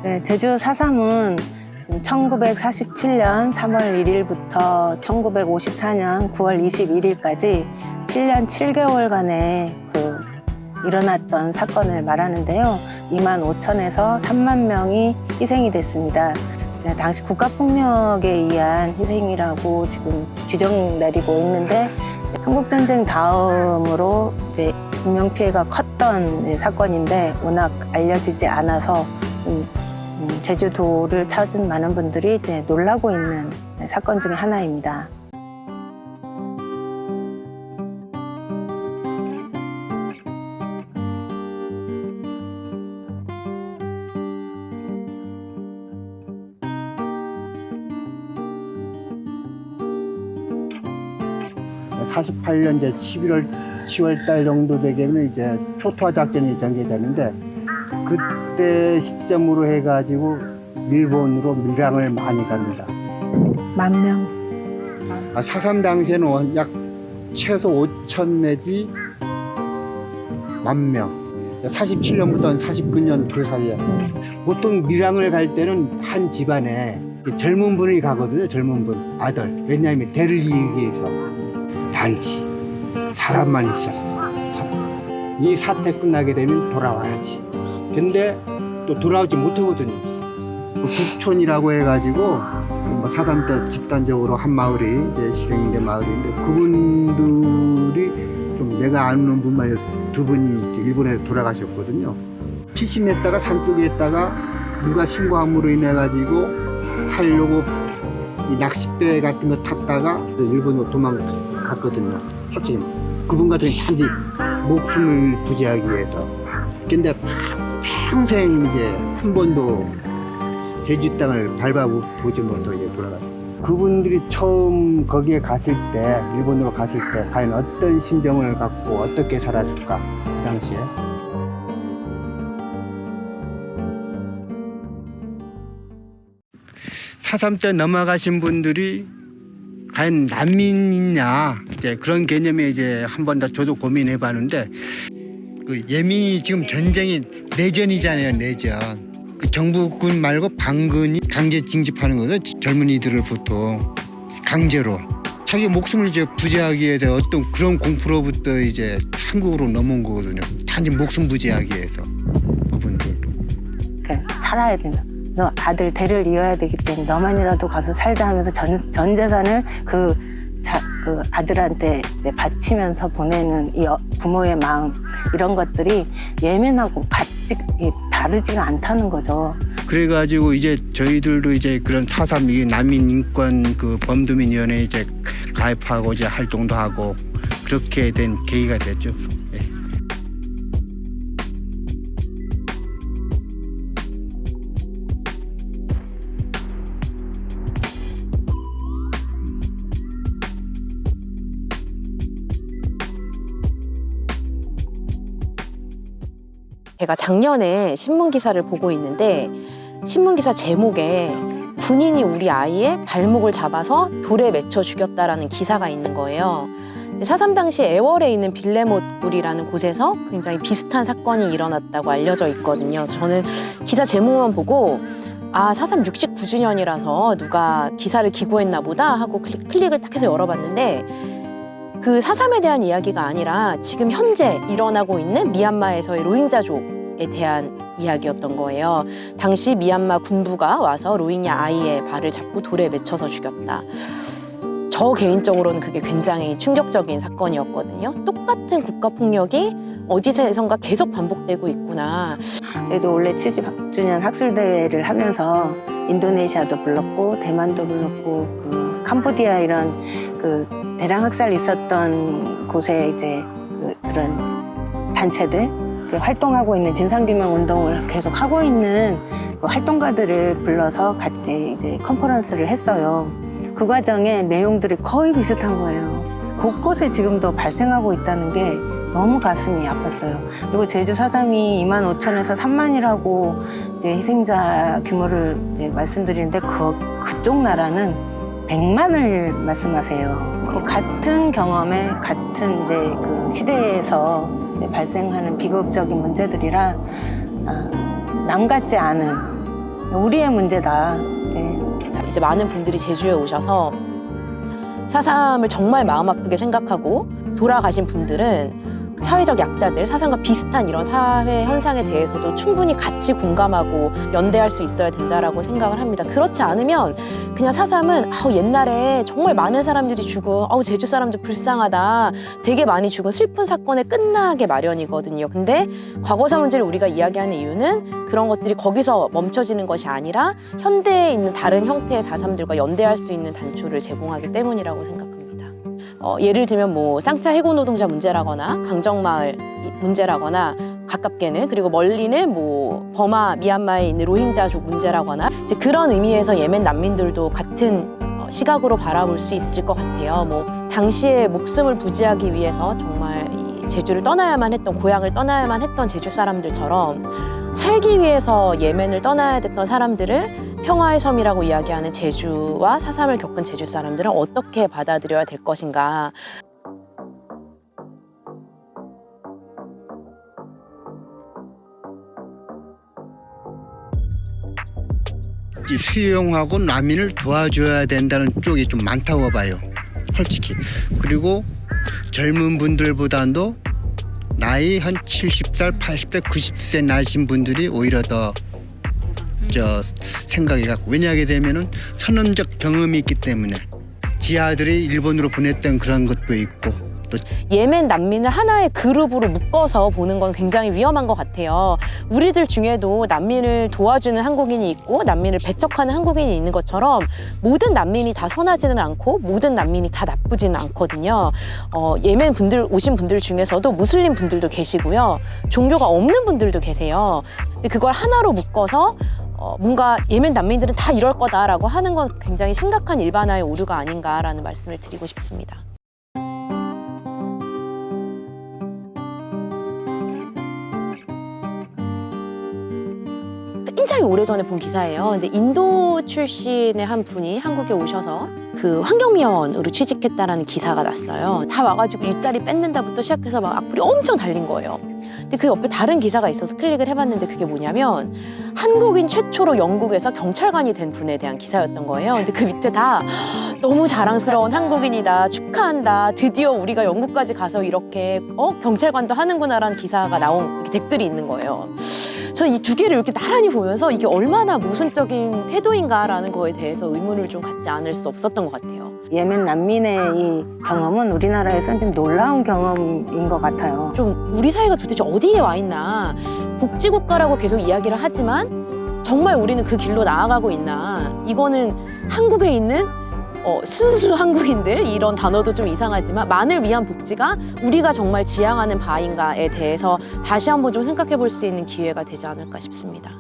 네, 제주 4.3은 지금 1947년 3월 1일부터 1954년 9월 21일까지 7년 7개월간의 일어났던 사건을 말하는데요. 25,000에서 3만 명이 희생이 됐습니다. 당시 국가폭력에 의한 희생이라고 지금 규정 내리고 있는데 한국전쟁 다음으로 이제 인명피해가 컸던 사건인데 워낙 알려지지 않아서 제주도를 찾은 많은 분들이 이제 놀라고 있는 사건 중에 하나입니다. (48년) 이제 10월 달 정도 되면 이제 초토화 작전이 전개되는데, 그때 시점으로 해가지고 일본으로 밀항을 많이 갑니다. 10,000명. 4.3 당시에는 약 최소 5,000 내지 10,000명. 47년부터 49년 그 사이에. 보통 밀항을 갈 때는 한 집안에 젊은 분이 가거든요. 젊은 분, 아들. 왜냐하면 대를 이기기 위해서. 단지 사람만 있었어. 이 사태 끝나게 되면 돌아와야지. 근데 또 돌아오지 못하거든요. 북촌이라고 해가지고 4.3 때 집단적으로 한 마을이 이제 희생된 마을인데, 그분들이 좀 내가 아는 분만 2분이 이제 일본에 돌아가셨거든요. 피신했다가 산속에 있다가 누가 신고함으로 인해 가지고 하려고 이 낚싯배 같은 거 탔다가 일본으로 도망갔거든요. 솔직히 그분 같은 경우 단지 목숨을 부지하기 위해서. 근데 평생 이제 한 번도 제주 땅을 밟아보지 못하고 이제 돌아갔어요. 그분들이 처음 거기에 갔을 때, 일본으로 갔을 때 과연 어떤 심정을 갖고 어떻게 살았을까, 그 당시에. 4.3 때 넘어가신 분들이 과연 난민이냐, 이제 그런 개념에 이제 한 번 더 저도 고민해 봤는데, 그 예민이 지금 전쟁이 내전이잖아요, 내전. 그 정부군 말고 반군이 강제 징집하는 거죠. 젊은이들을 보통 강제로 자기 목숨을 이제 부지하기 위해서 어떤 그런 공포로부터 이제 한국으로 넘어온 거거든요. 단지 목숨 부지하기 위해서 그분들도. 살아야 된다. 너 아들 대를 이어야 되기 때문에 너만이라도 가서 살자 하면서 전 재산을 그 아들한테 바치면서 보내는 이 부모의 마음, 이런 것들이 예민하고 같이 다르지가 않다는 거죠. 그래가지고 이제 저희들도 이제 그런 4.3 난민 인권 그 범도민위원회에 이제 가입하고 이제 활동도 하고 그렇게 된 계기가 됐죠. 예. 제가 작년에 신문 기사를 보고 있는데, 신문 기사 제목에 군인이 우리 아이의 발목을 잡아서 돌에 맺혀 죽였다라는 기사가 있는 거예요. 4.3 당시 애월에 있는 빌레못굴이라는 곳에서 굉장히 비슷한 사건이 일어났다고 알려져 있거든요. 저는 기사 제목만 보고 4.3 69주년이라서 누가 기사를 기고했나 보다 하고 클릭을 딱 해서 열어봤는데, 그 4.3에 대한 이야기가 아니라 지금 현재 일어나고 있는 미얀마에서의 로힝자족에 대한 이야기였던 거예요. 당시 미얀마 군부가 와서 로힝야 아이의 발을 잡고 돌에 맺혀서 죽였다. 저 개인적으로는 그게 굉장히 충격적인 사건이었거든요. 똑같은 국가폭력이 어디선가 계속 반복되고 있구나. 저희도 올해 70주년 학술대회를 하면서 인도네시아도 불렀고 대만도 불렀고 캄보디아 이런 대량 학살 있었던 곳에 이제 그런 단체들 활동하고 있는 진상규명 운동을 계속 하고 있는 활동가들을 불러서 같이 이제 컨퍼런스를 했어요. 그 과정에 내용들이 거의 비슷한 거예요. 곳곳에 지금도 발생하고 있다는 게 너무 가슴이 아팠어요. 그리고 제주 4.3이 25,000에서 3만이라고 이제 희생자 규모를 이제 말씀드리는데 그쪽 나라는 100만을 말씀하세요. 그 같은 경험에 같은 이제 그 시대에서 발생하는 비극적인 문제들이라 남 같지 않은 우리의 문제다. 네. 이제 많은 분들이 제주에 오셔서 4.3을 정말 마음 아프게 생각하고 돌아가신 분들은 사회적 약자들, 4.3과 비슷한 이런 사회 현상에 대해서도 충분히 같이 공감하고 연대할 수 있어야 된다라고 생각을 합니다. 그렇지 않으면 그냥 4.3은 옛날에 정말 많은 사람들이 죽은 제주 사람들 불쌍하다, 되게 많이 죽은 슬픈 사건에 끝나게 마련이거든요. 근데 과거사 문제를 우리가 이야기하는 이유는 그런 것들이 거기서 멈춰지는 것이 아니라 현대에 있는 다른 형태의 4.3들과 연대할 수 있는 단초를 제공하기 때문이라고 생각합니다. 예를 들면 뭐 쌍차 해고 노동자 문제라거나 강정마을 문제라거나 가깝게는, 그리고 멀리는 뭐 버마 미얀마에 있는 로힝자족 문제라거나 이제 그런 의미에서 예멘 난민들도 같은 시각으로 바라볼 수 있을 것 같아요. 뭐 당시에 목숨을 부지하기 위해서 정말 이 제주를 떠나야만 했던, 고향을 떠나야만 했던 제주 사람들처럼 살기 위해서 예멘을 떠나야 됐던 사람들을 평화의 섬이라고 이야기하는 제주와 4.3을 겪은 제주 사람들은 어떻게 받아들여야 될 것인가. 수용하고 난민을 도와줘야 된다는 쪽이 좀 많다고 봐요, 솔직히. 그리고 젊은 분들보다도 나이 한 70살, 80대, 90세 나신 분들이 오히려 더 생각이 갖고, 왜냐하게 되면은 선언적 경험이 있기 때문에 지하들이 일본으로 보냈던 그런 것도 있고, 또 예멘 난민을 하나의 그룹으로 묶어서 보는 건 굉장히 위험한 것 같아요. 우리들 중에도 난민을 도와주는 한국인이 있고 난민을 배척하는 한국인이 있는 것처럼 모든 난민이 다 선하지는 않고 모든 난민이 다 나쁘지는 않거든요. 예멘 분들 오신 분들 중에서도 무슬림 분들도 계시고요. 종교가 없는 분들도 계세요. 근데 그걸 하나로 묶어서 뭔가 예멘 난민들은 다 이럴 거다라고 하는 건 굉장히 심각한 일반화의 오류가 아닌가라는 말씀을 드리고 싶습니다. 굉장히 오래전에 본 기사예요. 근데 인도 출신의 한 분이 한국에 오셔서 그 환경미화원으로 취직했다라는 기사가 났어요. 다 와가지고 일자리 뺏는다부터 시작해서 막 악플이 엄청 달린 거예요. 근데 그 옆에 다른 기사가 있어서 클릭을 해봤는데 그게 뭐냐면 한국인 최초로 영국에서 경찰관이 된 분에 대한 기사였던 거예요. 근데 그 밑에 다 너무 자랑스러운 한국인이다, 축하한다, 드디어 우리가 영국까지 가서 이렇게 경찰관도 하는구나라는 기사가 나온 이렇게 댓글이 있는 거예요. 저는 이 두 개를 이렇게 나란히 보면서 이게 얼마나 모순적인 태도인가라는 거에 대해서 의문을 좀 갖지 않을 수 없었던 것 같아요. 예멘 난민의 이 경험은 우리나라에서는 좀 놀라운 경험인 것 같아요. 좀 우리 사회가 도대체 어디에 와 있나, 복지국가라고 계속 이야기를 하지만 정말 우리는 그 길로 나아가고 있나. 이거는 한국에 있는 순수 한국인들, 이런 단어도 좀 이상하지만 만을 위한 복지가 우리가 정말 지향하는 바인가에 대해서 다시 한번 좀 생각해 볼 수 있는 기회가 되지 않을까 싶습니다.